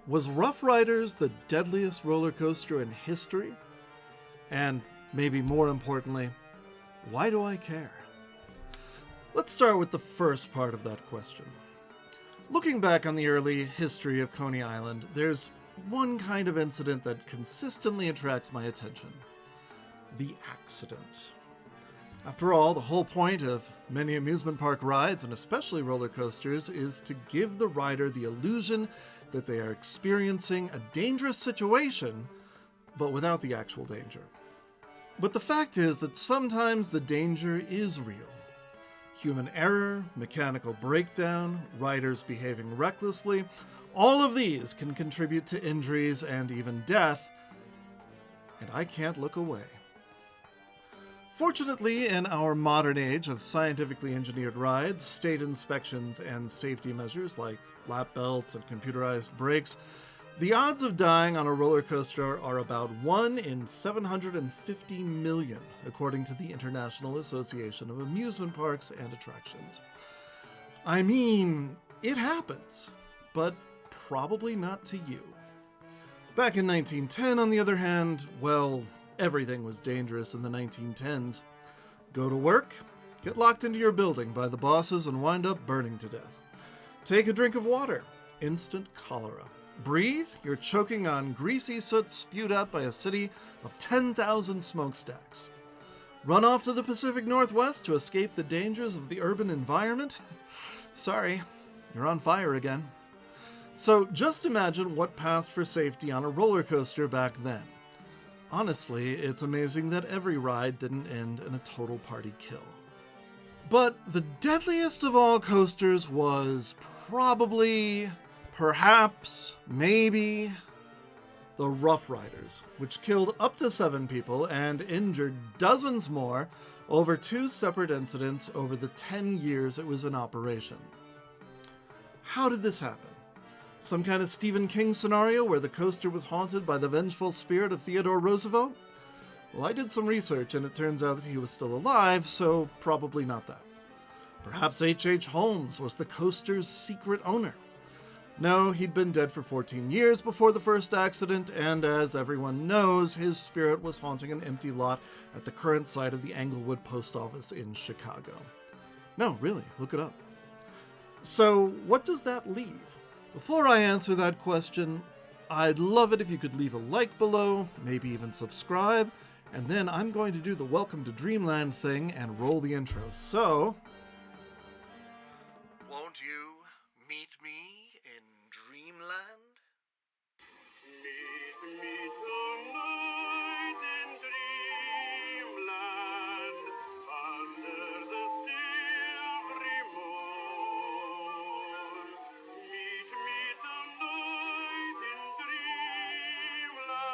Was Rough Riders the deadliest roller coaster in history? And maybe more importantly, why do I care? Let's start with the first part of that question. Looking back on the early history of Coney Island, there's one kind of incident that consistently attracts my attention. The accident. After all, the whole point of many amusement park rides, and especially roller coasters, is to give the rider the illusion that they are experiencing a dangerous situation, but without the actual danger. But the fact is that sometimes the danger is real. Human error, mechanical breakdown, riders behaving recklessly, all of these can contribute to injuries and even death, and I can't look away. Fortunately, in our modern age of scientifically engineered rides, state inspections, and safety measures like lap belts and computerized brakes, the odds of dying on a roller coaster are about 1 in 750 million, according to the International Association of Amusement Parks and Attractions. I mean, it happens, but probably not to you. Back in 1910, on the other hand, well, everything was dangerous in the 1910s. Go to work, get locked into your building by the bosses and wind up burning to death. Take a drink of water, instant cholera. Breathe, you're choking on greasy soot spewed out by a city of 10,000 smokestacks. Run off to the Pacific Northwest to escape the dangers of the urban environment? Sorry, you're on fire again. So just imagine what passed for safety on a roller coaster back then. Honestly, it's amazing that every ride didn't end in a total party kill. But the deadliest of all coasters was probably, perhaps, maybe, the Rough Riders, which killed up to 7 people and injured dozens more over 2 separate incidents over the 10 years it was in operation. How did this happen? Some kind of Stephen King scenario where the coaster was haunted by the vengeful spirit of Theodore Roosevelt? Well, I did some research and it turns out that he was still alive, so probably not that. Perhaps H.H. Holmes was the coaster's secret owner. No, he'd been dead for 14 years before the first accident, and as everyone knows, his spirit was haunting an empty lot at the current site of the Englewood Post Office in Chicago. No, really, look it up. So, what does that leave? Before I answer that question, I'd love it if you could leave a like below, maybe even subscribe, and then I'm going to do the Welcome to Dreamland thing and roll the intro. So, won't you meet me in Dreamland? Meet me tonight in Dreamland, under the silvery moon. Meet me tonight in Dreamland,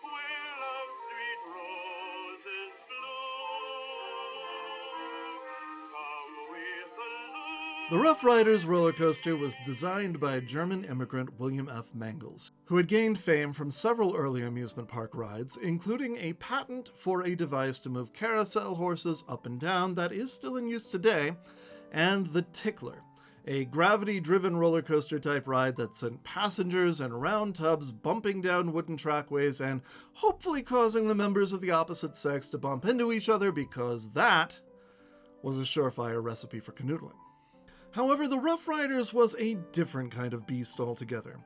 where love's sweet roses bloom. Come with the love. The Rough Riders roller coaster was designed by German immigrant William F. Mangels, who had gained fame from several early amusement park rides, including a patent for a device to move carousel horses up and down that is still in use today, and the Tickler, a gravity-driven roller coaster type ride that sent passengers in round tubs bumping down wooden trackways and hopefully causing the members of the opposite sex to bump into each other, because that was a surefire recipe for canoodling. However, the Rough Riders was a different kind of beast altogether.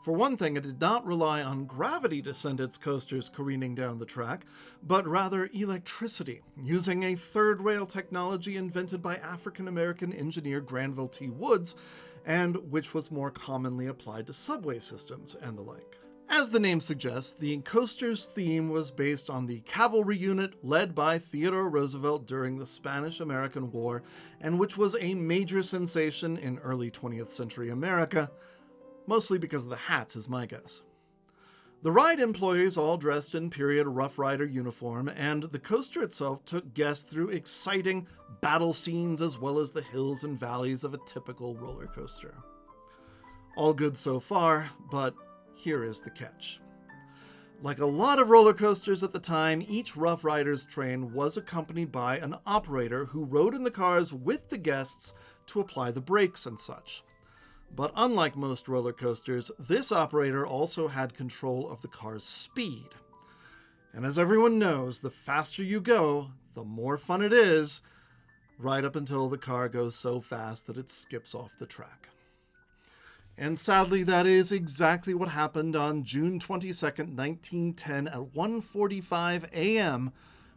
For one thing, it did not rely on gravity to send its coasters careening down the track, but rather electricity, using a third rail technology invented by African-American engineer Granville T. Woods, and which was more commonly applied to subway systems and the like. As the name suggests, the coaster's theme was based on the cavalry unit led by Theodore Roosevelt during the Spanish-American War, and which was a major sensation in early 20th century America, mostly because of the hats is my guess. The ride employees all dressed in period Rough Rider uniform, and the coaster itself took guests through exciting battle scenes as well as the hills and valleys of a typical roller coaster. All good so far, but here is the catch. Like a lot of roller coasters at the time, each Rough Riders train was accompanied by an operator who rode in the cars with the guests to apply the brakes and such. But unlike most roller coasters, this operator also had control of the car's speed. And as everyone knows, the faster you go, the more fun it is, right up until the car goes so fast that it skips off the track. And sadly, that is exactly what happened on June 22nd, 1910 at 1:45 a.m.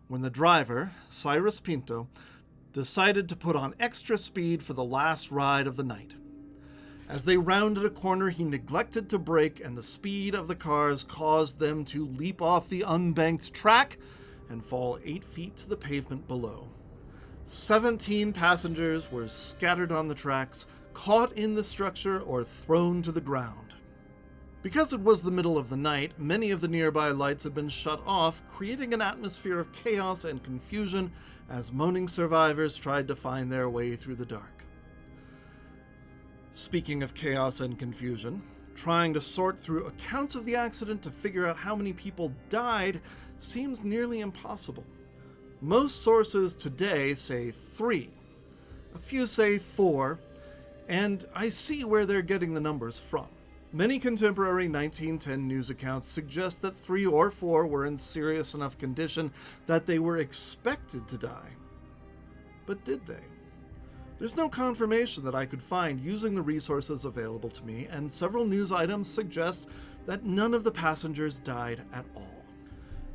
when the driver, Cyrus Pinto, decided to put on extra speed for the last ride of the night. As they rounded a corner, he neglected to brake, and the speed of the cars caused them to leap off the unbanked track and fall 8 feet to the pavement below. 17 passengers were scattered on the tracks, caught in the structure, or thrown to the ground. Because it was the middle of the night, many of the nearby lights had been shut off, creating an atmosphere of chaos and confusion as moaning survivors tried to find their way through the dark. Speaking of chaos and confusion, trying to sort through accounts of the accident to figure out how many people died seems nearly impossible. Most sources today say 3. A few say 4, and I see where they're getting the numbers from. Many contemporary 1910 news accounts suggest that 3 or 4 were in serious enough condition that they were expected to die. But did they? There's no confirmation that I could find using the resources available to me, and several news items suggest that none of the passengers died at all.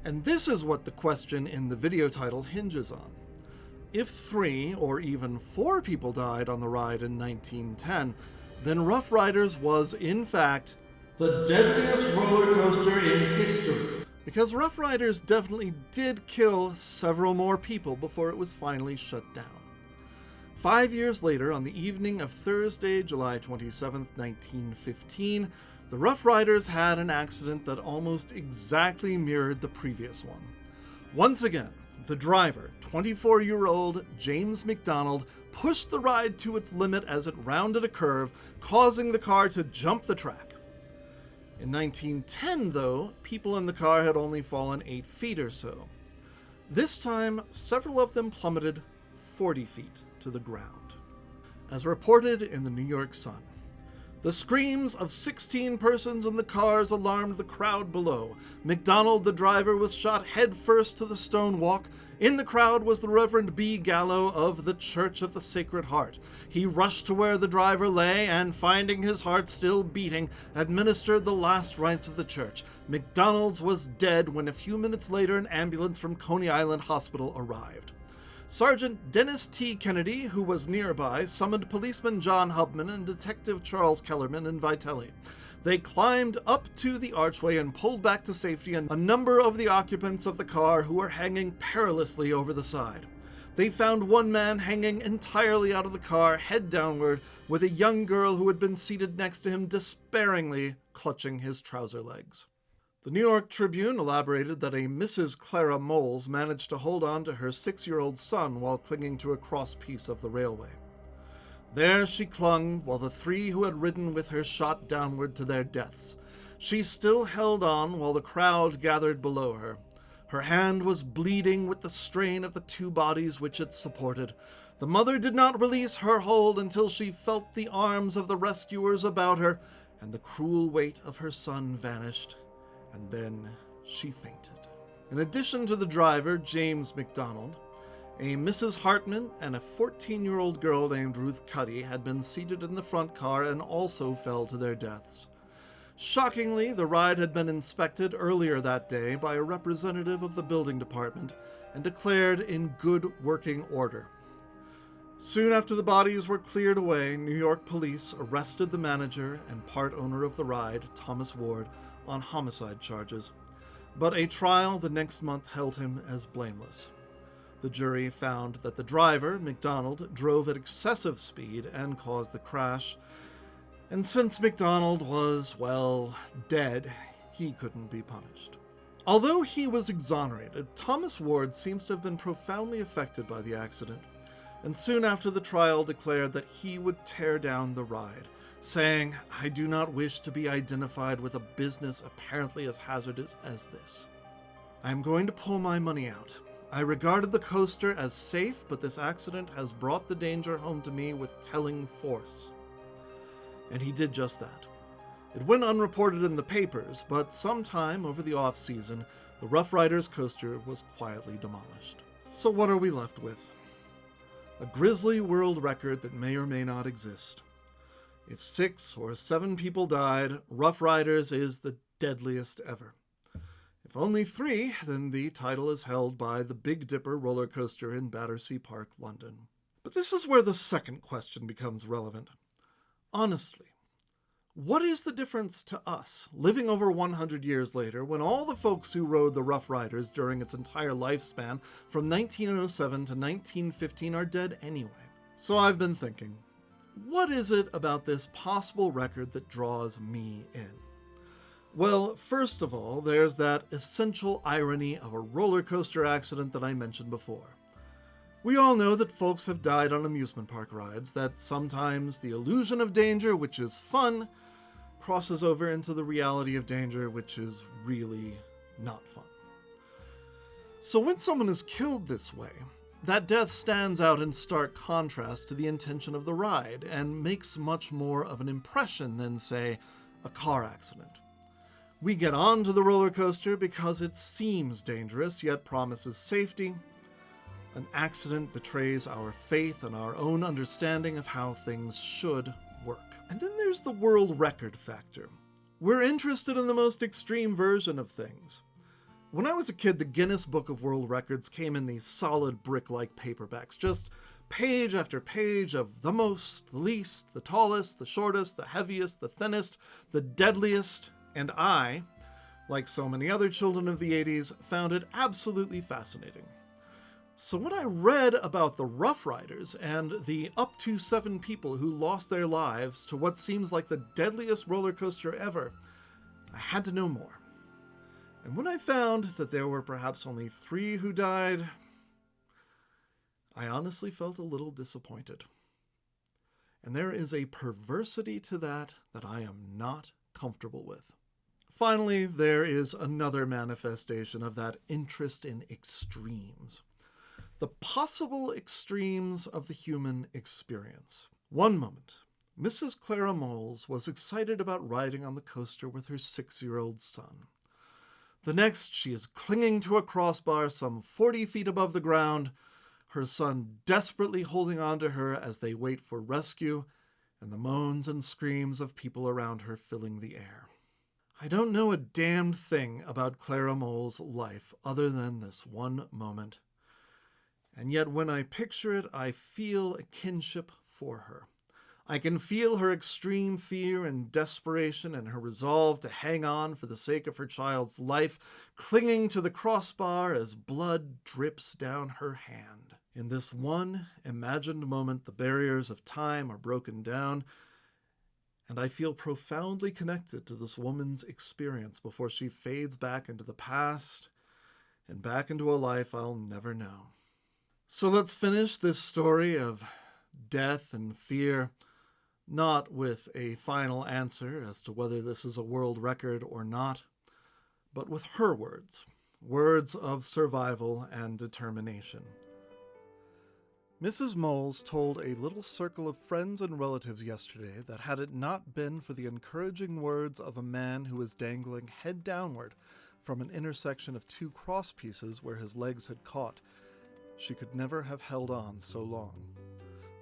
And this is what the question in the video title hinges on. If 3 or even 4 people died on the ride in 1910, then Rough Riders was, in fact, the deadliest roller coaster in history. Because Rough Riders definitely did kill several more people before it was finally shut down. 5 years later, on the evening of Thursday, July 27, 1915, the Rough Riders had an accident that almost exactly mirrored the previous one. Once again, the driver, 24-year-old James McDonald, pushed the ride to its limit as it rounded a curve, causing the car to jump the track. In 1910, though, people in the car had only fallen 8 feet or so. This time, several of them plummeted 40 feet to the ground. As reported in the New York Sun, the screams of 16 persons in the cars alarmed the crowd below. McDonald, the driver, was shot headfirst to the stone walk. In the crowd was the Reverend B. Gallo of the Church of the Sacred Heart. He rushed to where the driver lay and, finding his heart still beating, administered the last rites of the church. McDonald's was dead when a few minutes later an ambulance from Coney Island Hospital arrived. Sergeant Dennis T. Kennedy, who was nearby, summoned policeman John Hubman and Detective Charles Kellerman in Vitelli. They climbed up to the archway and pulled back to safety a number of the occupants of the car who were hanging perilously over the side. They found one man hanging entirely out of the car, head downward, with a young girl who had been seated next to him despairingly clutching his trouser legs. The New York Tribune elaborated that a Mrs. Clara Moles managed to hold on to her 6-year-old son while clinging to a crosspiece of the railway. There she clung while the 3 who had ridden with her shot downward to their deaths. She still held on while the crowd gathered below her. Her hand was bleeding with the strain of the 2 bodies which it supported. The mother did not release her hold until she felt the arms of the rescuers about her, and the cruel weight of her son vanished. And then she fainted. In addition to the driver, James McDonald, a Mrs. Hartman and a 14-year-old girl named Ruth Cuddy had been seated in the front car and also fell to their deaths. Shockingly, the ride had been inspected earlier that day by a representative of the building department and declared in good working order. Soon after the bodies were cleared away, New York police arrested the manager and part owner of the ride, Thomas Ward, on homicide charges, but a trial the next month held him as blameless. The jury found that the driver, McDonald, drove at excessive speed and caused the crash, and since McDonald was, well, dead, he couldn't be punished. Although he was exonerated, Thomas Ward seems to have been profoundly affected by the accident, and soon after the trial declared that he would tear down the ride, saying, "I do not wish to be identified with a business apparently as hazardous as this. I am going to pull my money out. I regarded the coaster as safe, but this accident has brought the danger home to me with telling force." And he did just that. It went unreported in the papers, but sometime over the off-season, the Rough Riders coaster was quietly demolished. So what are we left with? A grisly world record that may or may not exist. If 6 or 7 people died, Rough Riders is the deadliest ever. If only 3, then the title is held by the Big Dipper roller coaster in Battersea Park, London. But this is where the second question becomes relevant. Honestly, what is the difference to us, living over 100 years later, when all the folks who rode the Rough Riders during its entire lifespan, from 1907 to 1915, are dead anyway? So I've been thinking, what is it about this possible record that draws me in? Well, first of all, there's that essential irony of a roller coaster accident that I mentioned before. We all know that folks have died on amusement park rides, that sometimes the illusion of danger, which is fun, crosses over into the reality of danger, which is really not fun. So when someone is killed this way, that death stands out in stark contrast to the intention of the ride and makes much more of an impression than, say, a car accident. We get onto the roller coaster because it seems dangerous, yet promises safety. An accident betrays our faith and our own understanding of how things should work. And then there's the world record factor. We're interested in the most extreme version of things. When I was a kid, the Guinness Book of World Records came in these solid brick-like paperbacks, just page after page of the most, the least, the tallest, the shortest, the heaviest, the thinnest, the deadliest, and I, like so many other children of the 80s, found it absolutely fascinating. So when I read about the Rough Riders and the up to 7 people who lost their lives to what seems like the deadliest roller coaster ever, I had to know more. And when I found that there were perhaps only 3 who died, I honestly felt a little disappointed. And there is a perversity to that I am not comfortable with. Finally, there is another manifestation of that interest in extremes. The possible extremes of the human experience. One moment, Mrs. Clara Moles was excited about riding on the coaster with her 6-year-old son. The next, she is clinging to a crossbar some 40 feet above the ground, her son desperately holding on to her as they wait for rescue, and the moans and screams of people around her filling the air. I don't know a damned thing about Clara Moles' life other than this one moment. And yet when I picture it, I feel a kinship for her. I can feel her extreme fear and desperation and her resolve to hang on for the sake of her child's life, clinging to the crossbar as blood drips down her hand. In this one imagined moment, the barriers of time are broken down, and I feel profoundly connected to this woman's experience before she fades back into the past and back into a life I'll never know. So let's finish this story of death and fear, not with a final answer as to whether this is a world record or not, but with her words, words of survival and determination. Mrs. Moles told a little circle of friends and relatives yesterday that had it not been for the encouraging words of a man who was dangling head downward from an intersection of 2 cross pieces where his legs had caught, she could never have held on so long.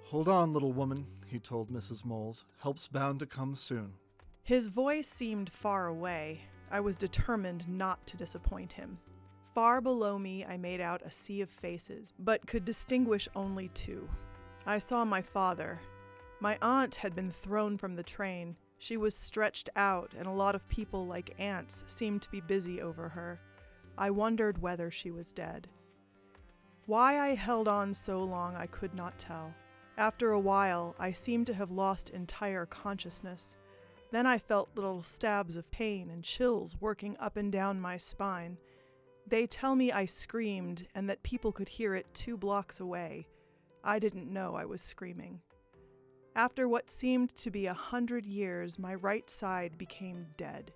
"Hold on, little woman," he told Mrs. Moles. "Help's bound to come soon." His voice seemed far away. I was determined not to disappoint him. Far below me, I made out a sea of faces, but could distinguish only 2. I saw my father. My aunt had been thrown from the train. She was stretched out, and a lot of people like ants seemed to be busy over her. I wondered whether she was dead. Why I held on so long, I could not tell. After a while, I seemed to have lost entire consciousness. Then I felt little stabs of pain and chills working up and down my spine. They tell me I screamed and that people could hear it 2 blocks away. I didn't know I was screaming. After what seemed to be 100 years, my right side became dead.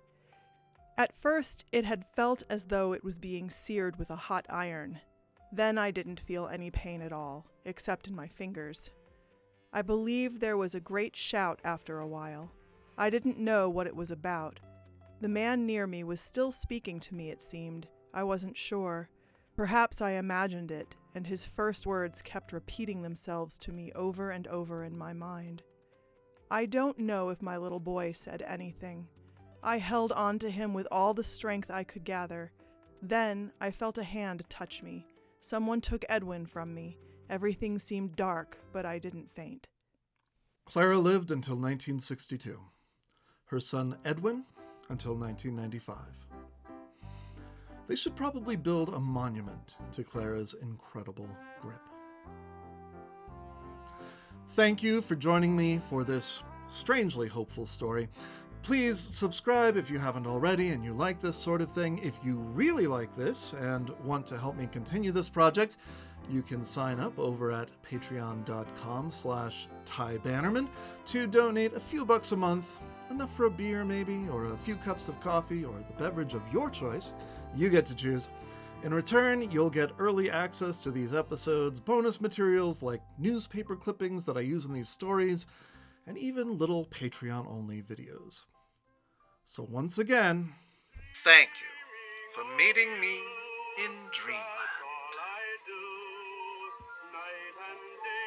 At first, it had felt as though it was being seared with a hot iron. Then I didn't feel any pain at all, except in my fingers. I believe there was a great shout after a while. I didn't know what it was about. The man near me was still speaking to me, it seemed. I wasn't sure. Perhaps I imagined it, and his first words kept repeating themselves to me over and over in my mind. I don't know if my little boy said anything. I held on to him with all the strength I could gather. Then I felt a hand touch me. Someone took Edwin from me. Everything seemed dark, but I didn't faint. Clara lived until 1962. Her son Edwin until 1995. They should probably build a monument to Clara's incredible grip. Thank you for joining me for this strangely hopeful story. Please subscribe if you haven't already and you like this sort of thing. If you really like this and want to help me continue this project, you can sign up over at patreon.com/TyBannerman to donate a few bucks a month, enough for a beer maybe, or a few cups of coffee, or the beverage of your choice. You get to choose. In return, you'll get early access to these episodes, bonus materials like newspaper clippings that I use in these stories, and even little Patreon-only videos. So once again, thank you for meeting me in Dreamland. all I do, night and day.